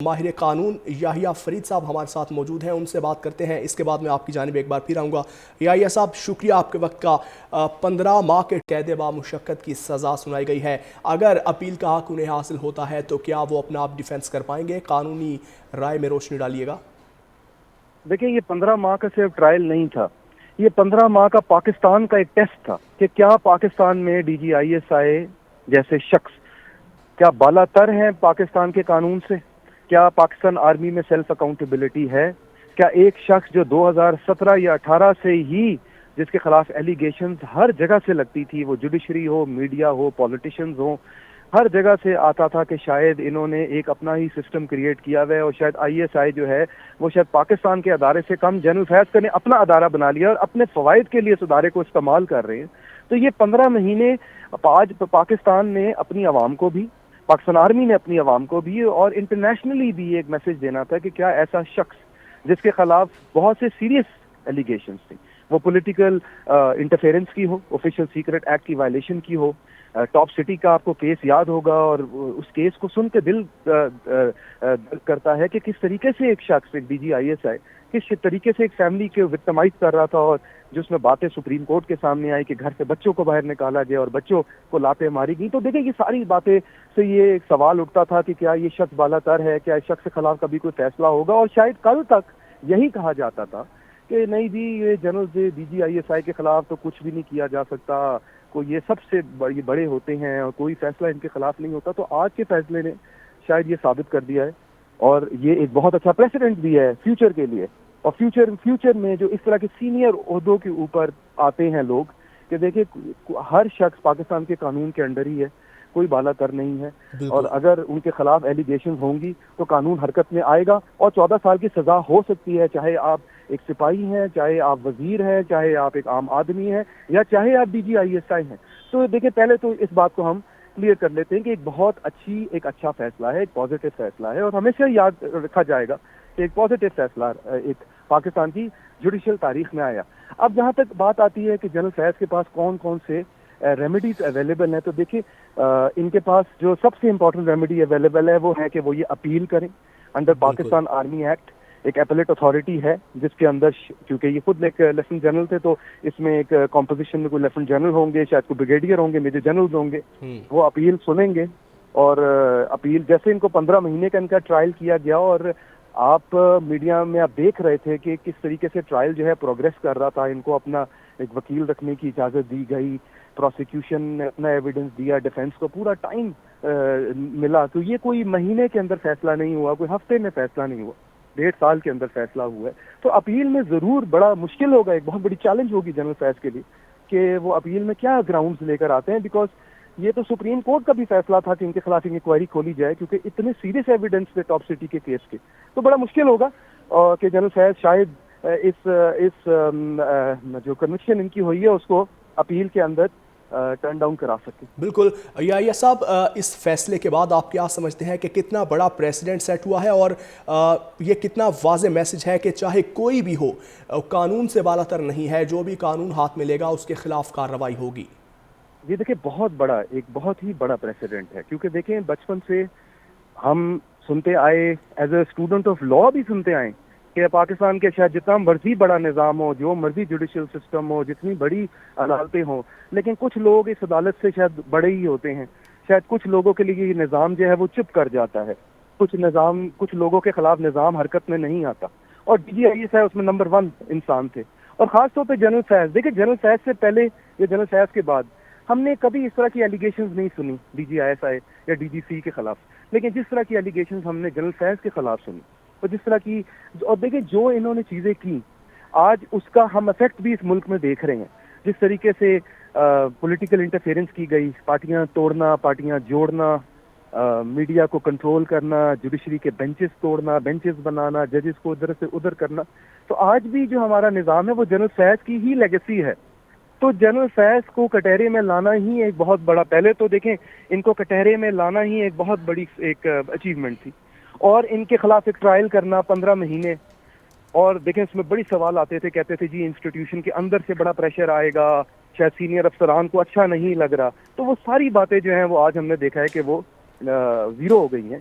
ماہر قانون یحییٰ فرید صاحب ہمارے ساتھ موجود ہیں، ان سے بات کرتے ہیں۔ اس کے بعد میں آپ کی جانب ایک بار پھر آؤں گا۔ یحییٰ صاحب، شکریہ آپ کے وقت کا۔ 15 ماہ کے قید بامشقت کی سزا سنائی گئی ہے۔ اگر اپیل کا حق انہیں حاصل ہوتا ہے تو کیا وہ اپنا آپ ڈیفینس کر پائیں گے؟ قانونی رائے میں روشنی ڈالیے گا۔ دیکھیں، یہ 15 ماہ کا صرف ٹرائل نہیں تھا، یہ 15 ماہ کا پاکستان کا ایک ٹیسٹ تھا کہ کیا پاکستان میں ڈی جی آئی ایس آئی جیسے شخص کیا بالا تر ہیں پاکستان کے قانون سے؟ کیا پاکستان آرمی میں سیلف اکاؤنٹیبلٹی ہے؟ کیا ایک شخص جو 2017 یا 18 سے ہی جس کے خلاف ایلیگیشنز ہر جگہ سے لگتی تھی، وہ جوڈیشری ہو، میڈیا ہو، پولیٹیشینز ہوں، ہر جگہ سے آتا تھا کہ شاید انہوں نے ایک اپنا ہی سسٹم کریٹ کیا ہوا ہے اور شاید آئی ایس آئی جو ہے وہ شاید پاکستان کے ادارے سے کم، جنرل فیض نے اپنا ادارہ بنا لیا اور اپنے فوائد کے لیے اس ادارے کو استعمال کر رہے ہیں۔ تو یہ 15 مہینے آج پاکستان نے اپنی عوام کو بھی، پاکستان آرمی نے اپنی عوام کو بھی اور انٹرنیشنلی بھی ایک میسج دینا تھا کہ کیا ایسا شخص جس کے خلاف بہت سے سیریس ایلیگیشنز تھے، وہ پولیٹیکل انٹرفیئرنس کی ہو، آفیشیل سیکرٹ ایکٹ کی وائلیشن کی ہو، ٹاپ سٹی کا آپ کو کیس یاد ہوگا اور اس کیس کو سن کے دل درد کرتا ہے کہ کس طریقے سے ایک شخص، ایک ڈی جی آئی ایس آئی کس طریقے سے ایک فیملی کے وکٹمائز کر رہا تھا اور جس میں باتیں سپریم کورٹ کے سامنے آئی کہ گھر سے بچوں کو باہر نکالا گیا اور بچوں کو لاتیں ماری گئی۔ تو دیکھیں، یہ ساری باتیں سے یہ ایک سوال اٹھتا تھا کہ کیا یہ شخص بالا تر ہے، کیا اس شخص کے خلاف کبھی کوئی فیصلہ ہوگا، اور شاید کل تک یہی کہا جاتا تھا کہ نہیں جی، یہ general D G I S I کے خلاف تو کچھ بھی نہیں کیا جا سکتا، کوئی یہ سب سے بڑے ہوتے ہیں اور کوئی فیصلہ ان کے خلاف نہیں ہوتا۔ تو آج کے فیصلے نے شاید یہ ثابت کر دیا ہے اور یہ ایک بہت اچھا پریسیڈنٹ بھی ہے فیوچر کے لیے، اور فیوچر میں جو اس طرح کے سینئر عہدوں کے اوپر آتے ہیں لوگ کہ دیکھیں ہر شخص پاکستان کے قانون کے انڈر ہی ہے، کوئی بالا تر نہیں ہے، اور اگر ان کے خلاف ایلیگیشن ہوں گی تو قانون حرکت میں آئے گا اور 14 سال کی سزا ہو سکتی ہے، چاہے آپ ایک سپاہی ہیں، چاہے آپ وزیر ہیں، چاہے آپ ایک عام آدمی ہیں، یا چاہے آپ ڈی جی آئی ایس آئی ہیں۔ تو دیکھیں، پہلے تو اس بات کو ہم کلیئر کر لیتے ہیں کہ ایک اچھا فیصلہ ہے، ایک پازیٹیو فیصلہ ہے، اور ہمیشہ یاد رکھا جائے گا کہ ایک پازیٹیو فیصلہ ایک پاکستان کی جوڈیشل تاریخ میں آیا۔ اب جہاں تک بات آتی ہے کہ جنرل فیض کے پاس کون کون سے ریمیڈیز اویلیبل ہیں، تو دیکھیں ان کے پاس جو سب سے امپورٹنٹ ریمیڈی اویلیبل ہے وہ ہے کہ وہ یہ اپیل کریں انڈر پاکستان آرمی ایکٹ۔ ایک اپیلیٹ اتھارٹی ہے جس کے اندر، کیونکہ یہ خود ایک لیفٹنٹ جنرل تھے تو اس میں ایک کمپوزیشن میں کوئی لیفٹنٹ جنرل ہوں گے، شاید کوئی بریگیڈیئر ہوں گے، میجر جنرل ہوں گے، وہ اپیل سنیں گے۔ اور اپیل جیسے ان کو 15 مہینے کا ان کا ٹرائل کیا گیا، اور آپ میڈیا میں آپ دیکھ رہے تھے کہ کس طریقے سے ٹرائل جو ہے پروگریس کر رہا تھا، ان کو اپنا ایک وکیل رکھنے کی اجازت دی گئی، پروسیکیوشن نے اپنا ایویڈنس دیا، ڈیفینس کو پورا ٹائم ملا۔ تو یہ کوئی مہینے کے اندر فیصلہ نہیں ہوا، کوئی ہفتے میں فیصلہ نہیں ہوا، 1.5 سال کے اندر فیصلہ ہوا ہے۔ تو اپیل میں ضرور بڑا مشکل ہوگا، ایک بہت بڑی چیلنج ہوگی جنرل فیض کے لیے کہ وہ اپیل میں کیا گراؤنڈز لے کر آتے ہیں، بیکاز یہ تو سپریم کورٹ کا بھی فیصلہ تھا کہ ان کے خلاف انکوائری کھولی جائے، کیونکہ اتنے سیریس ایویڈنس تھے ٹاپ سٹی کے کیس کے۔ تو بڑا مشکل ہوگا کہ جنرل فیض شاید اس جو کنوکشن ان کی ہوئی ہے اس کو اپیل کے اندر ٹرن ڈاؤن کرا سکے۔ بالکل۔ یحییٰ صاحب، اس فیصلے کے بعد آپ کیا سمجھتے ہیں کہ کتنا بڑا پریسیڈنٹ سیٹ ہوا ہے، اور یہ کتنا واضح میسج ہے کہ چاہے کوئی بھی ہو، قانون سے بالا تر نہیں ہے، جو بھی قانون ہاتھ میں لے گا اس کے خلاف کارروائی ہوگی؟ یہ دیکھیں ایک بہت ہی بڑا پریسیڈنٹ ہے، کیونکہ دیکھیں بچپن سے ہم سنتے آئے، as a student of law بھی سنتے آئے کہ پاکستان کے شاید جتنا مرضی بڑا نظام ہو، جو مرضی جوڈیشل سسٹم ہو، جتنی بڑی عدالتیں ہوں، لیکن کچھ لوگ اس عدالت سے شاید بڑے ہی ہوتے ہیں، شاید کچھ لوگوں کے لیے یہ نظام جو ہے وہ چپ کر جاتا ہے، کچھ لوگوں کے خلاف نظام حرکت میں نہیں آتا، اور ڈی جی آئی ایس آئی اس میں نمبر 1 انسان تھے۔ اور خاص طور پہ جنرل فیض، دیکھیں جنرل فیض سے پہلے یا جنرل فیض کے بعد ہم نے کبھی اس طرح کی ایلیگیشنز نہیں سنی ڈی جی آئی ایس آئی یا ڈی جی سی کے خلاف، لیکن جس طرح کی ایلیگیشنز ہم نے جنرل فیض کے خلاف سنی، اور جس طرح کی، اور دیکھیں جو انہوں نے چیزیں کی آج اس کا ہم افیکٹ بھی اس ملک میں دیکھ رہے ہیں، جس طریقے سے پولیٹیکل انٹرفیئرنس کی گئی، پارٹیاں توڑنا، پارٹیاں جوڑنا، میڈیا کو کنٹرول کرنا، جوڈیشری کے بینچز توڑنا، بینچز بنانا، ججز کو ادھر سے ادھر کرنا۔ تو آج بھی جو ہمارا نظام ہے وہ جنرل فیض کی ہی لیگیسی ہے۔ تو جنرل فیض کو کٹہرے میں لانا ہی ایک بہت بڑا، پہلے تو دیکھیں ان کو کٹہرے میں لانا ہی ایک بہت بڑی ایک اچیومنٹ تھی، اور ان کے خلاف ایک ٹرائل کرنا 15 مہینے، اور دیکھیں اس میں بڑی سوال آتے تھے، کہتے تھے جی انسٹیٹیوشن کے اندر سے بڑا پریشر آئے گا، شاید سینئر افسران کو اچھا نہیں لگ رہا۔ تو وہ ساری باتیں جو ہیں وہ آج ہم نے دیکھا ہے کہ وہ زیرو ہو گئی ہیں،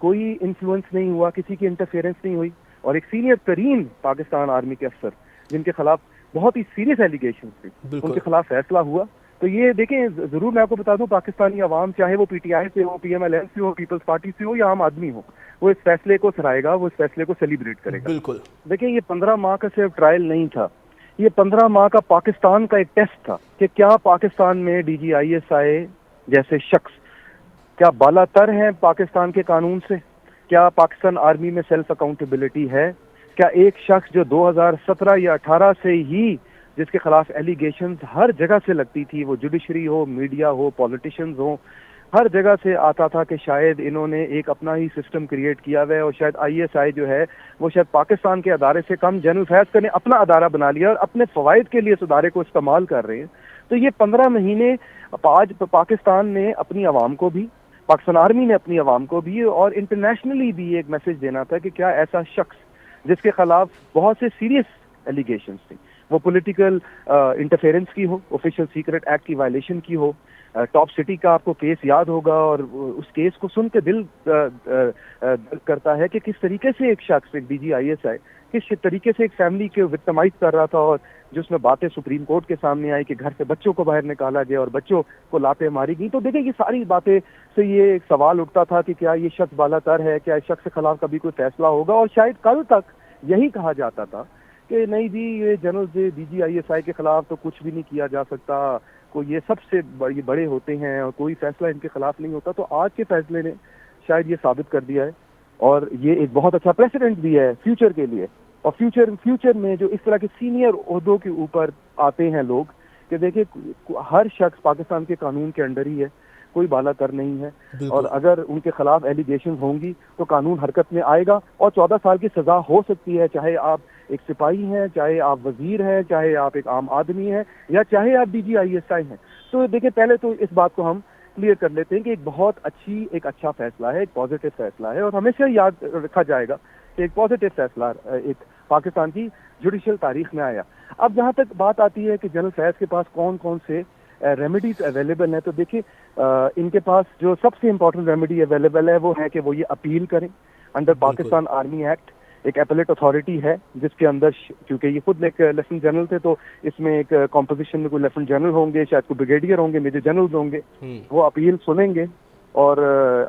کوئی انفلوئنس نہیں ہوا, کسی کی انٹرفیئرنس نہیں ہوئی, اور ایک سینئر ترین پاکستان آرمی کے افسر جن کے خلاف بہت ہی سیریس ایلیگیشنز تھے ان کے خلاف فیصلہ ہوا. تو یہ دیکھیں ضرور میں آپ کو بتا دوں, پاکستانی عوام چاہے وہ پی ٹی آئی سے ہو, پی ایم ایل این سے ہو, پیپلز پارٹی سے ہو یا عام آدمی ہو, وہ اس فیصلے کو سرائے گا, وہ اس فیصلے کو سیلیبریٹ کرے گا. بالکل. دیکھیں یہ 15 ماہ کا صرف ٹرائل نہیں تھا, یہ 15 ماہ کا پاکستان کا ایک ٹیسٹ تھا کہ کیا پاکستان میں ڈی جی آئی ایس آئی جیسے شخص کیا بالا تر ہیں پاکستان کے قانون سے, کیا پاکستان آرمی میں سیلف اکاؤنٹیبلٹی ہے, کیا ایک شخص جو 2017 یا 18 سے ہی جس کے خلاف ایلیگیشنز ہر جگہ سے لگتی تھی, وہ جوڈیشری ہو, میڈیا ہو, پولیٹیشینز ہوں, ہر جگہ سے آتا تھا کہ شاید انہوں نے ایک اپنا ہی سسٹم کریٹ کیا ہوا ہے اور شاید آئی ایس آئی جو ہے وہ شاید پاکستان کے ادارے سے کم, جنرل فیض نے اپنا ادارہ بنا لیا اور اپنے فوائد کے لیے اس ادارے کو استعمال کر رہے ہیں. تو یہ 15 مہینے آج پاکستان نے اپنی عوام کو بھی, پاکستان آرمی نے اپنی عوام کو بھی اور انٹرنیشنلی بھی ایک میسج دینا تھا کہ کیا ایسا شخص جس کے خلاف بہت سے سیریس ایلیگیشنز تھے, وہ پولیٹیکل انٹرفیئرنس کی ہو, آفیشیل سیکرٹ ایکٹ کی وائلیشن کی ہو, ٹاپ سٹی کا آپ کو کیس یاد ہوگا اور اس کیس کو سن کے دل کرتا ہے کہ کس طریقے سے ایک شخص, ایک ڈی جی آئی ایس آئی کس طریقے سے ایک فیملی کے وکٹمائز کر رہا تھا, اور جس میں باتیں سپریم کورٹ کے سامنے آئی کہ گھر سے بچوں کو باہر نکالا گیا اور بچوں کو لاتیں ماری گئی. تو دیکھیں یہ ساری باتیں سے یہ ایک سوال اٹھتا تھا کہ کیا یہ شخص بالا تر ہے, کیا اس شخص کے خلاف کبھی کوئی فیصلہ ہوگا, اور شاید کل تک یہی کہا جاتا تھا کہ نہیں جی یہ general D G I S I کے خلاف تو کچھ بھی نہیں کیا جا سکتا, کوئی یہ سب سے بڑے ہوتے ہیں اور کوئی فیصلہ ان کے خلاف نہیں ہوتا. تو آج کے فیصلے نے شاید یہ ثابت کر دیا ہے, اور یہ ایک بہت اچھا پریسیڈنٹ بھی ہے فیوچر کے لیے, اور فیوچر میں جو اس طرح کے سینئر عہدوں کے اوپر آتے ہیں لوگ کہ دیکھیں ہر شخص پاکستان کے قانون کے انڈر ہی ہے, کوئی بالا تر نہیں ہے, اور اگر ان کے خلاف ایلیگیشن ہوں گی تو قانون حرکت میں آئے گا اور 14 سال کی سزا ہو سکتی ہے, چاہے آپ ایک سپاہی ہیں, چاہے آپ وزیر ہیں, چاہے آپ ایک عام آدمی ہیں, یا چاہے آپ ڈی جی آئی ایس آئی ہیں. تو دیکھیں پہلے تو اس بات کو ہم کلیئر کر لیتے ہیں کہ ایک اچھا فیصلہ ہے, ایک پازیٹیو فیصلہ ہے, اور ہمیشہ یاد رکھا جائے گا کہ ایک پازیٹیو فیصلہ ایک پاکستان کی جوڈیشل تاریخ میں آیا. اب جہاں تک بات آتی ہے کہ جنرل فیض کے پاس کون کون سے ریمیڈیز اویلیبل ہیں, تو دیکھیے ان کے پاس جو سب سے امپورٹنٹ ریمیڈی اویلیبل ہے وہ ہے کہ وہ یہ اپیل کریں انڈر پاکستان آرمی ایکٹ. ایک اپیلیٹ اتھارٹی ہے جس کے اندر, کیونکہ یہ خود ایک لیفٹنٹ جنرل تھے تو اس میں ایک کمپوزیشن میں کوئی لیفٹنٹ جنرل ہوں گے, شاید کوئی بریگیڈیئر ہوں گے, میجر جنرل ہوں گے, وہ اپیل سنیں گے. اور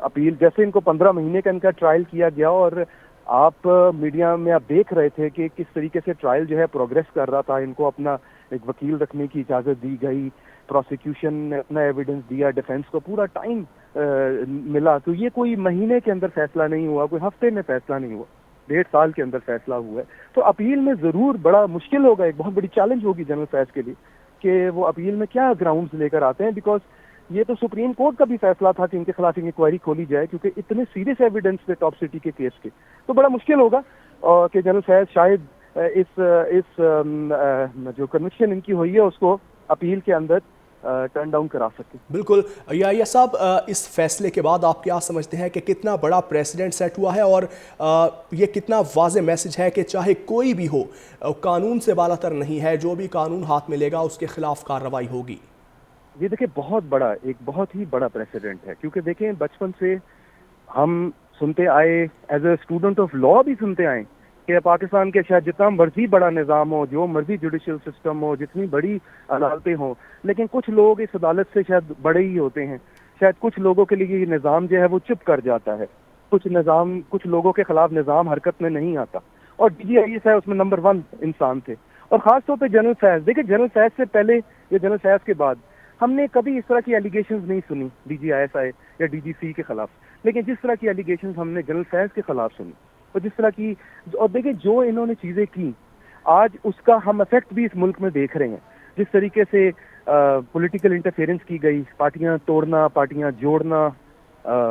اپیل جیسے ان کو 15 مہینے کا ان کا ٹرائل کیا گیا, اور آپ میڈیا میں آپ دیکھ رہے تھے کہ کس طریقے سے ٹرائل جو ہے پروگریس کر رہا تھا. ان کو اپنا ایک وکیل رکھنے کی اجازت دی گئی, پروسیکیوشن نے اپنا ایویڈنس دیا, ڈیفینس کو پورا ٹائم ملا. تو یہ کوئی مہینے کے اندر فیصلہ نہیں ہوا, کوئی ہفتے میں فیصلہ نہیں ہوا, 1.5 سال کے اندر فیصلہ ہوا ہے. تو اپیل میں ضرور بڑا مشکل ہوگا, ایک بہت بڑی چیلنج ہوگی جنرل فیض کے لیے کہ وہ اپیل میں کیا گراؤنڈز لے کر آتے ہیں, بیکاز یہ تو سپریم کورٹ کا بھی فیصلہ تھا کہ ان کے خلاف انکوائری کھولی جائے کیونکہ اتنے سیریس ایویڈنس تھے ٹاپ سٹی کے کیس کے. تو بڑا مشکل ہوگا کہ جنرل فیض شاید اس جو کنوکشن ان کی ہوئی ہے اس کو اپیل کے اندر ٹرن ڈاؤن کرا سکے. بالکل. یا صاحب اس فیصلے کے بعد آپ کیا سمجھتے ہیں کہ کتنا بڑا پریسیڈنٹ سیٹ ہوا ہے, اور یہ کتنا واضح میسج ہے کہ چاہے کوئی بھی ہو قانون سے بالا تر نہیں ہے, جو بھی قانون ہاتھ میں لے گا اس کے خلاف کارروائی ہوگی. یہ دیکھیں بہت بڑا, ایک بہت ہی بڑا پریسیڈنٹ ہے, کیونکہ دیکھیں بچپن سے ہم سنتے آئے, as a student of law بھی سنتے آئے کہ پاکستان کے شاید جتنا مرضی بڑا نظام ہو, جو مرضی جوڈیشل سسٹم ہو, جتنی بڑی عدالتیں ہوں, لیکن کچھ لوگ اس عدالت سے شاید بڑے ہی ہوتے ہیں. شاید کچھ لوگوں کے لیے یہ نظام جو ہے وہ چپ کر جاتا ہے, کچھ لوگوں کے خلاف نظام حرکت میں نہیں آتا, اور ڈی جی آئی ایس آئی اس میں نمبر 1 انسان تھے. اور خاص طور پہ جنرل فیض, دیکھیں جنرل فیض سے پہلے یا جنرل فیض کے بعد ہم نے کبھی اس طرح کی ایلیگیشنز نہیں سنی ڈی جی آئی ایس آئی یا ڈی جی سی کے خلاف, لیکن جس طرح کی ایلیگیشنز ہم نے جنرل فیض کے خلاف سنی, اور جس طرح کی, اور دیکھیں جو انہوں نے چیزیں کی آج اس کا ہم افیکٹ بھی اس ملک میں دیکھ رہے ہیں. جس طریقے سے پولیٹیکل انٹرفیئرنس کی گئی, پارٹیاں توڑنا, پارٹیاں جوڑنا,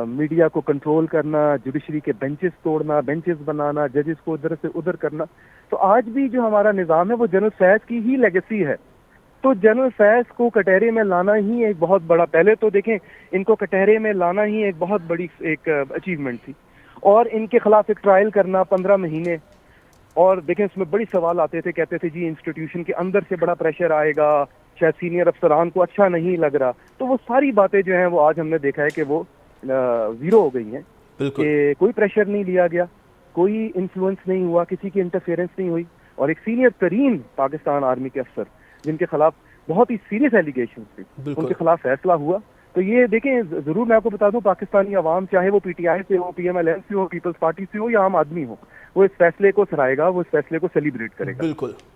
میڈیا کو کنٹرول کرنا, جوڈیشری کے بینچز توڑنا, بینچز بنانا, ججز کو ادھر سے ادھر کرنا. تو آج بھی جو ہمارا نظام ہے وہ جنرل فیض کی ہی لیگیسی ہے. تو جنرل فیض کو کٹہرے میں لانا ہی ایک بہت بڑا, پہلے تو دیکھیں ان کو کٹہرے میں لانا ہی ایک بہت بڑی ایک اچیومنٹ تھی, اور ان کے خلاف ایک ٹرائل کرنا 15 مہینے. اور دیکھیں اس میں بڑی سوال آتے تھے, کہتے تھے جی انسٹیٹیوشن کے اندر سے بڑا پریشر آئے گا, شاید سینئر افسران کو اچھا نہیں لگ رہا. تو وہ ساری باتیں جو ہیں وہ آج ہم نے دیکھا ہے کہ وہ زیرو ہو گئی ہیں بالکل کہ کوئی پریشر نہیں لیا گیا, کوئی انفلوئنس نہیں ہوا, کسی کی انٹرفیئرنس نہیں ہوئی, اور ایک سینئر ترین پاکستان آرمی کے افسر جن کے خلاف بہت ہی سیریس ایلیگیشنز تھے, ان کے خلاف فیصلہ ہوا. تو یہ دیکھیں ضرور میں آپ کو بتا دوں, پاکستانی عوام چاہے وہ پی ٹی آئی سے ہو, پی ایم ایل این سے ہو, پیپلز پارٹی سے ہو یا عام آدمی ہو, وہ اس فیصلے کو سرائے گا, وہ اس فیصلے کو سیلیبریٹ کرے گا. بالکل